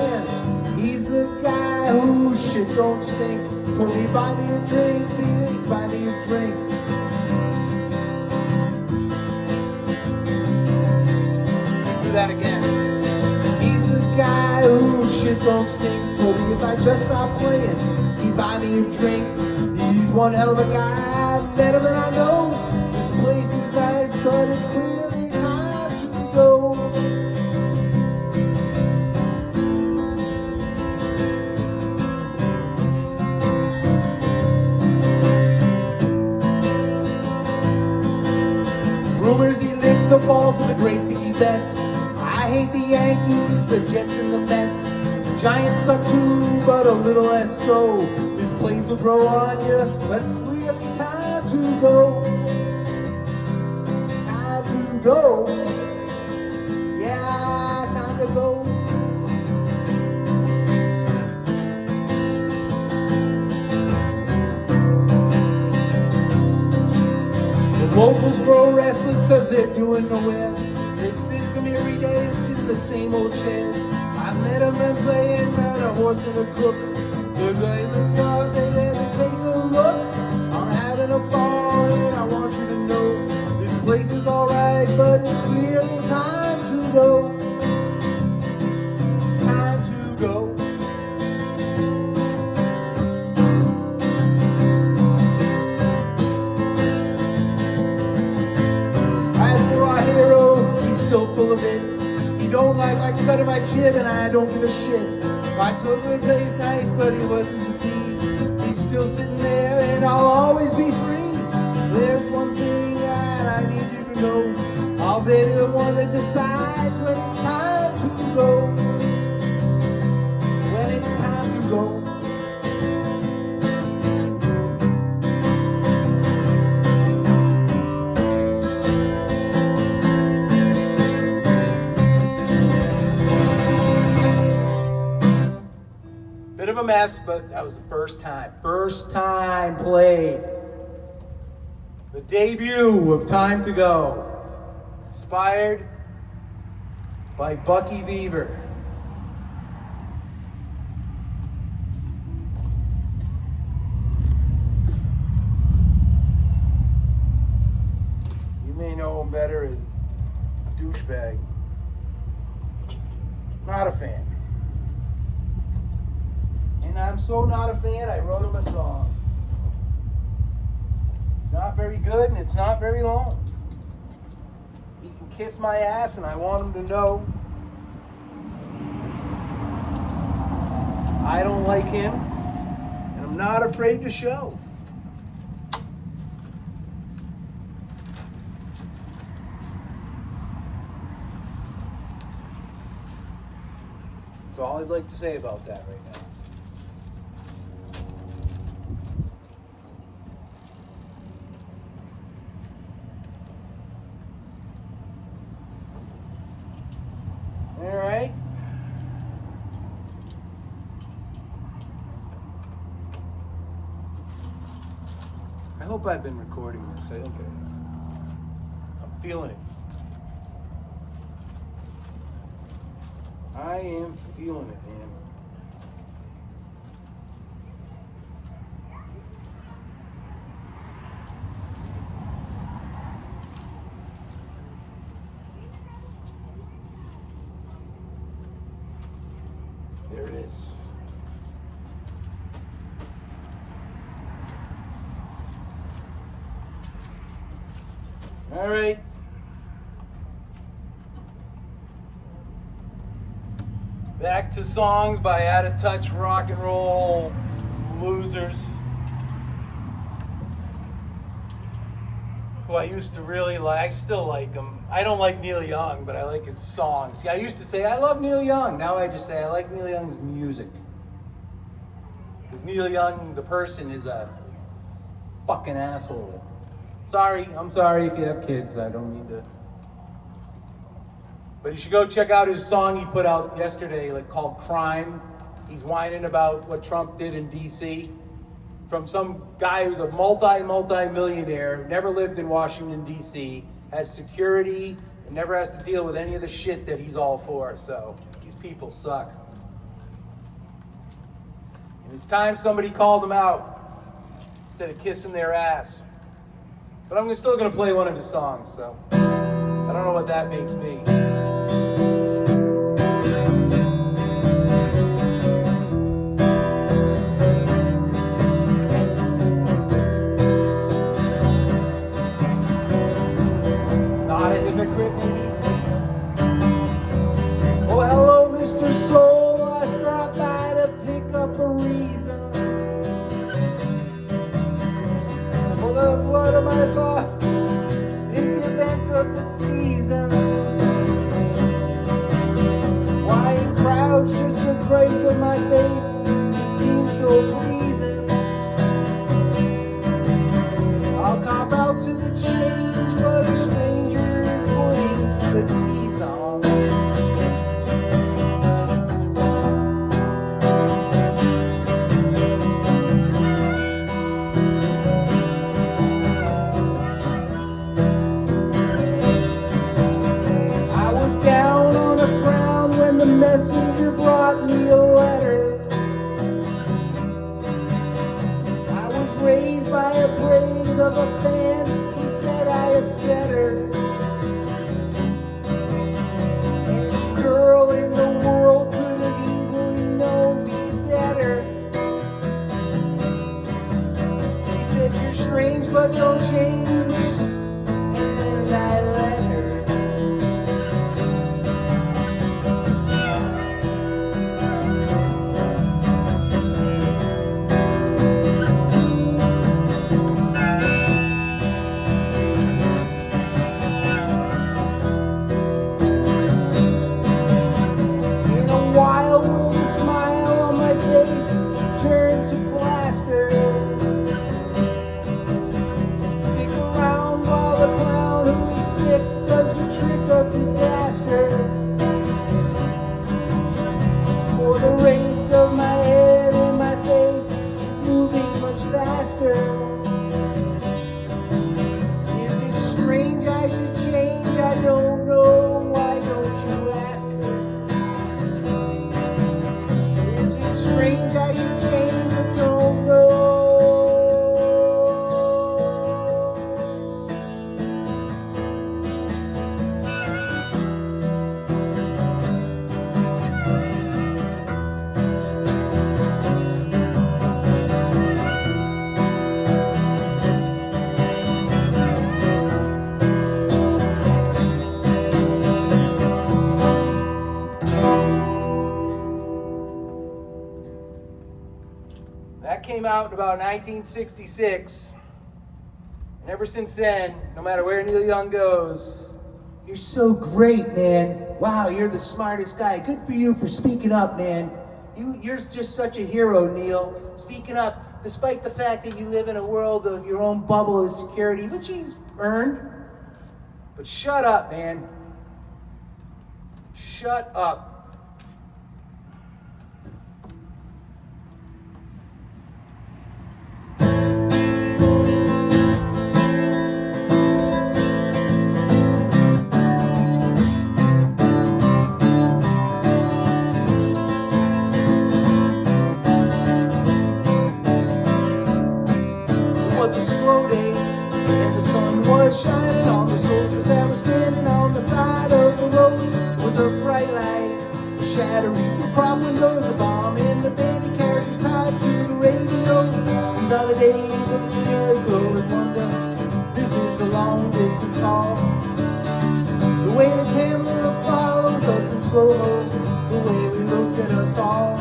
He's the guy whose shit don't stink. Told me buy me a drink, please buy me a drink. Do that again. He's the guy whose shit don't stink. Told me if I just stop playing, he'd buy me a drink. He's one hell of a guy, I met him and I know this place is nice, but it's clearly time to go. Rumors he licked the balls of the great Dickie Betts. I hate the Yankees, the Jets and the Mets. The Giants suck too, but a little less so. This place will grow on you, but clearly time to go. Time to go. Yeah, time to go. Locals grow restless cause they're doing nowhere. They sit from every day and sit in the same old chairs. I met them and playing about a horse and a crook. They're going to thought they let me take a look. I'm having a ball and I want you to know this place is alright, but it's clearly time to go. It's time to go. Still full of it. He don't like cutting my jib and I don't give a shit. I told him it plays nice, but he wasn't to be. He's still sitting there and I'll always be free. There's one to know. I'll be the one that decides when it's time to go. When it's time to go. Bit of a mess, but that was the first time. First time played. The debut of Time to Go. Inspired by Bucky Beaver. You may know him better as Douchebag. Not a fan. And I'm so not a fan, I wrote him a song. It's not very good and it's not very long. He can kiss my ass and I want him to know I don't like him and I'm not afraid to show. That's all I'd like to say about that right now. All right. I hope I've been recording this. I think I'm feeling it. I am feeling it, man. There it is. All right. Back to songs by out of touch rock and roll losers who I used to really like. I still like him. I don't like Neil Young, but I like his songs. See, I used to say I love Neil Young. Now I just say I like Neil Young's music. Because Neil Young, the person, is a fucking asshole. Sorry, I'm sorry if you have kids. I don't mean to. But you should go check out his song he put out yesterday, called Crime. He's whining about what Trump did in DC. From some guy who's a multi-millionaire, never lived in Washington, DC, has security, and never has to deal with any of the shit that he's all for. So these people suck. And it's time somebody called them out instead of kissing their ass. But I'm still going to play one of his songs, so I don't know what that makes me. Not a hypocrite, maybe? Oh, hello, Mr. Soul. I stopped by to pick up a reason for the blood of my thought is the event of the season. Why in crowds just the grace of my face? It seems so pleasing. I'll cop out to the change, but a stranger is putting the tease on. That came out in about 1966. And ever since then, no matter where Neil Young goes, You're so great, man. Wow, you're the smartest guy. Good for you for speaking up, man. You're just such a hero, Neil. Speaking up, despite the fact that you live in a world of your own bubble of security, which he's earned. But shut up, man. Shut up. Shining on the soldiers that were standing on the side of the road. Was a bright light, shattering the prop windows, a bomb in the baby carriage was tied to the radio. These are the days of miracle and wonder. This is the long distance call. The way the camera follows us in slow-mo, the way we look at us all,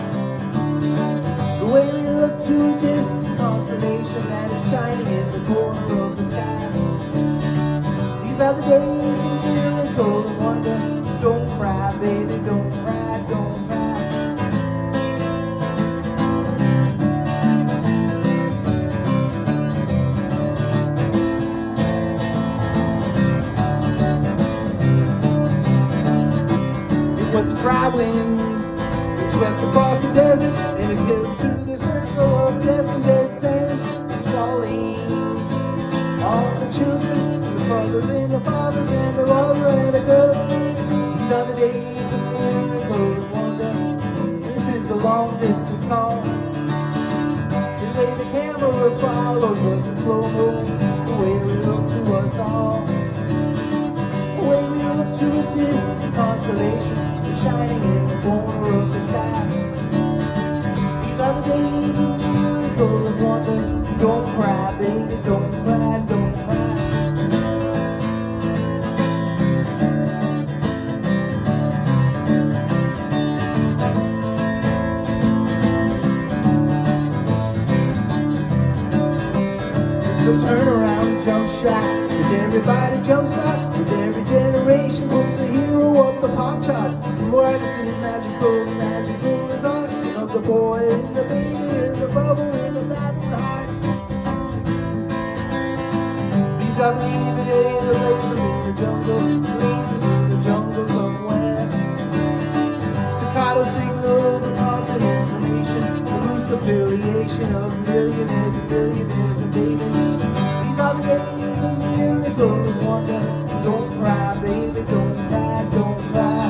the way we look to a distant constellation that is shining in the corner of the sky. These are the days of miracle and wonder. Don't cry, baby, don't cry, don't cry. It was a dry wind that swept across the desert, and it killed to the circle of death and dead sand. It's falling on the children, mothers and the fathers and the mother and the girl. These are the days of miracle and wonder. This is the long distance call. The way the camera follows us in slow-mo, the way we look to us all, the way we look to a distant constellation shining in the corner of the sky. These are the days of miracle and wonder. Don't cry, baby, don't cry, don't cry. So turn around and jump shot. It's everybody jumps out. It's every generation puts a hero up the pop charts. And what it's in magical, magical is art. Of the boy and the baby and the bubble and the battle heart. These are the evil days, the lasers in the jungle, lasers in the jungle somewhere. Staccato signals and constant information, the loose affiliation of millionaires and billionaires and babies. These are the days of miracle and wonder. Don't cry, baby, don't cry, don't cry.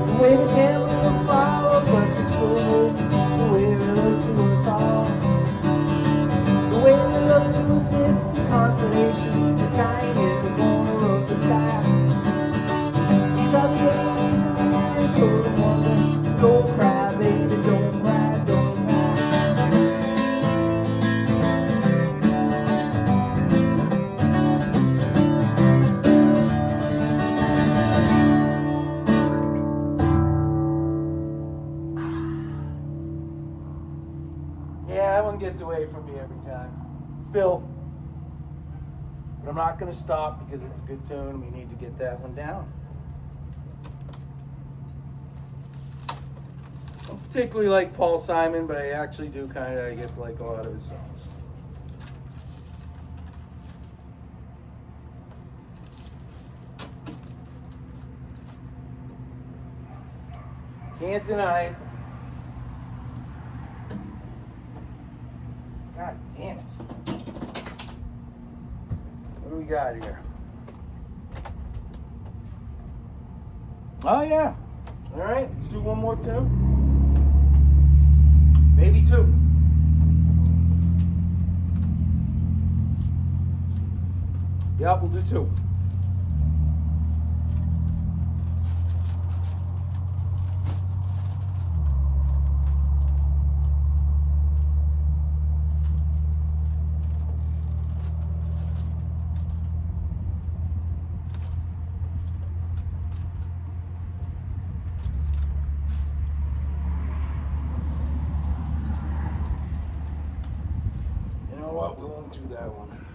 The way the camera follows us in slow-mo, the way we look to us all, the way we look to a distant constellation shining in the corner of the sky. These are the days of miracle and wonder. Don't cry, baby, don't cry, don't cry. yeah, that one gets away from me every time. Still. But I'm not going to stop because it's a good tune. We need to get that one down. I don't particularly like Paul Simon, but I actually do kind of, I guess, like a lot of his songs. Can't deny it. God damn it. What do we got here? Oh yeah. All right, let's do one more tune. Maybe two. Yeah, we'll do two. Don't do that one.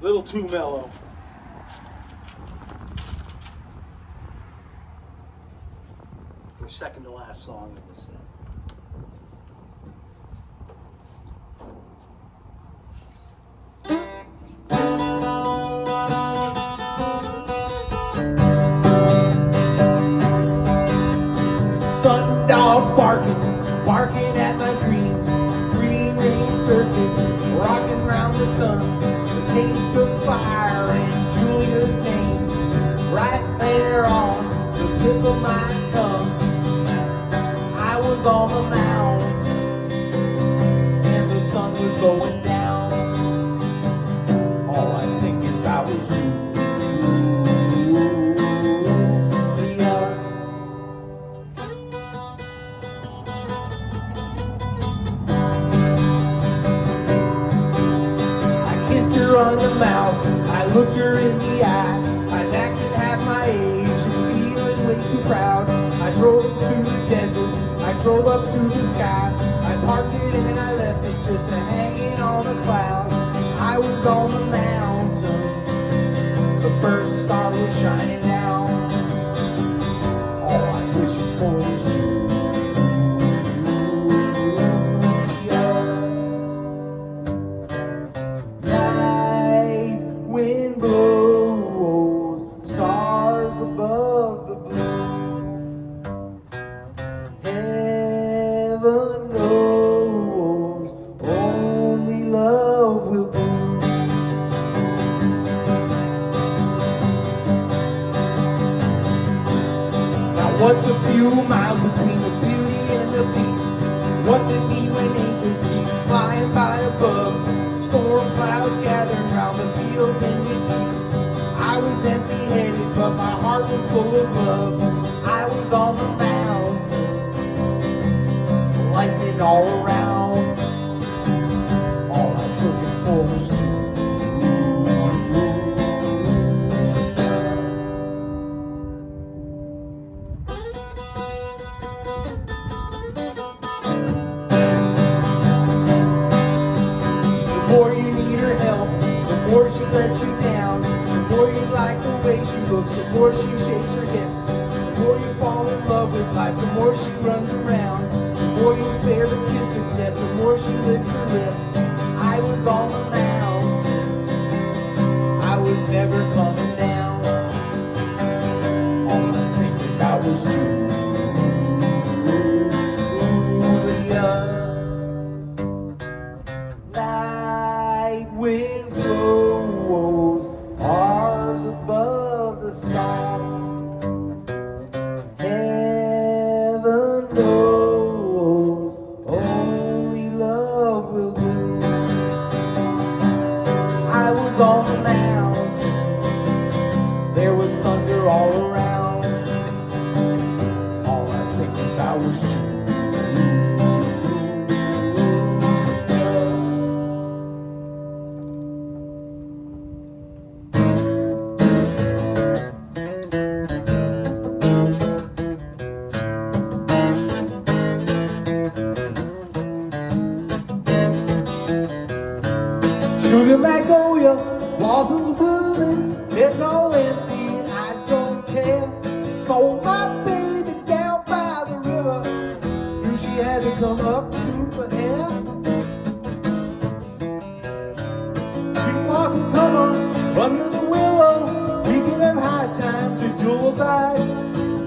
Little too mellow. For second to last song in the set. Sun dogs barking, barking at my dreams. Green range circus, rocking round the sun. The taste of fire and Julia's name, right there on the tip of my tongue. I was on the mount, and the sun was going down. All I was thinking about was you. On the mouth, I looked her in the eye. I was acting half my age and feeling way too proud. I drove to the desert, I drove up to the sky. I parked it and I left it just a hanging on a cloud. I was on the mountain, the first star was shining down. All I was wishing for was you. Wind blows, stars above the blue. Heaven knows, only love will do. Now what's a few miles between the beauty and the beast? What's it mean when angels keep flying by above? Storm clouds gathering round the field in the east. I was empty-headed, but my heart was full of love. I was on the mountain, lightning all around. All I was looking for was you. The more you need her help, the more she lets you down. The more you like the way she looks, the more she shakes her hips. The more you fall in love with life, the more she runs around. The more you fear the kiss of death, the more she licks her lips. I was on the mountain, I was never coming down. All I was thinking about was you. Night wind blows, stars above the sky. Heaven knows, only love will do. I was on the mountain, there was thunder all around. All I was thinking about was you. Sugar Magnolia, blossoms blooming, it's all empty and I don't care. Sold my baby down by the river, knew she had to come up soon for air. Sweet blossom, come on, under the willow, we can have high times and you'll abide.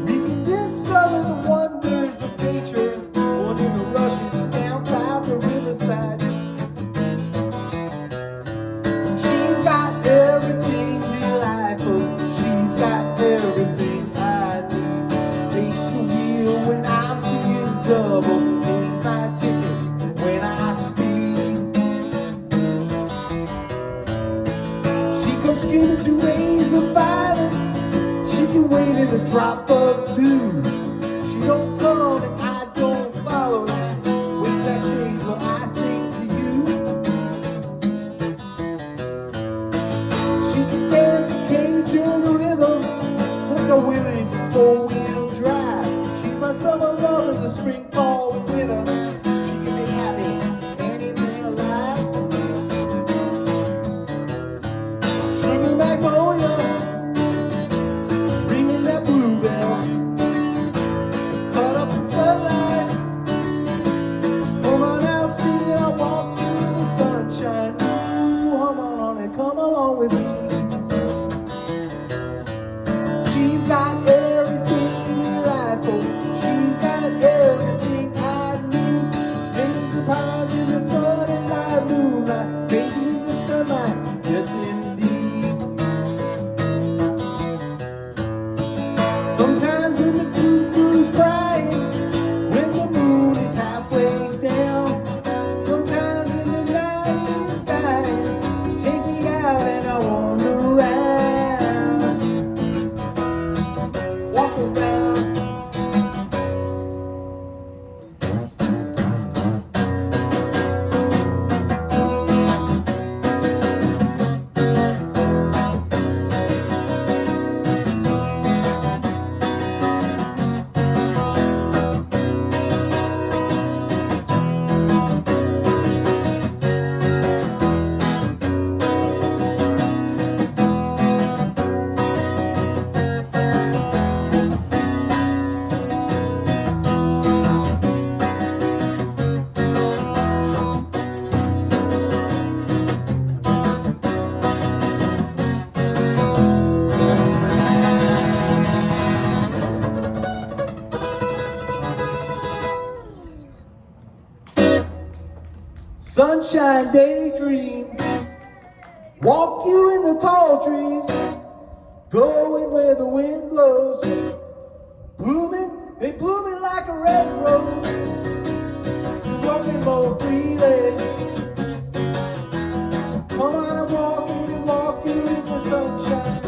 We can discover the wonders of nature, born in the rushes down by the riverside. Everything delightful, she's got everything I need. Takes the wheel when I'm seeing double, pays my ticket when I speed. She comes skimming through rays of violet, she can wait in a drop of dew. She don't come and I don't follow, waits that stage where I sing to you. She can dance a Cajun rhythm, like a Willys and four-wheel drive. She's my summer love in the spring, fall, and winter. She can be happy, any man alive. Sunshine daydream. Walk you in the tall trees, going where the wind blows. Blooming, they blooming like a red rose. Walking more freely. Come on, I'm walking in the sunshine.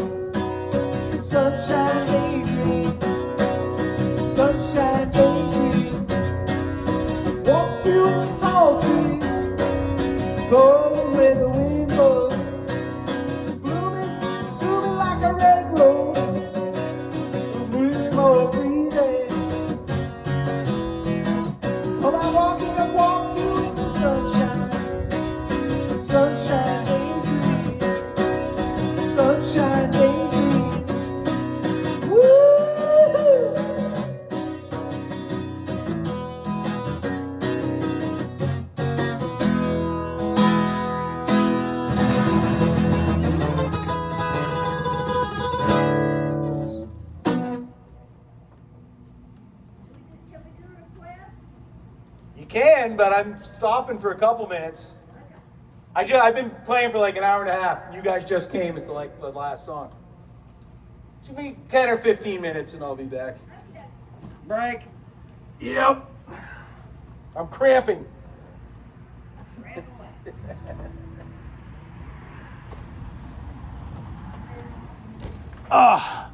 Sunshine daydream. Sunshine daydream. Walk you in the tall trees, going where the wind blows. Blooming, blooming like a red rose. Blooming more freely. Come on, I'm walking in the sunshine. Sunshine daydream. Sunshine daydream. Woo! Can we do requests? You can, but I'm stopping for a couple minutes. I've been playing for like an hour and a half. You guys just came at the last song. Should be 10 or 15 minutes and I'll be back. Okay. Frank? Yep. I'm cramping. Ramble away. Ah.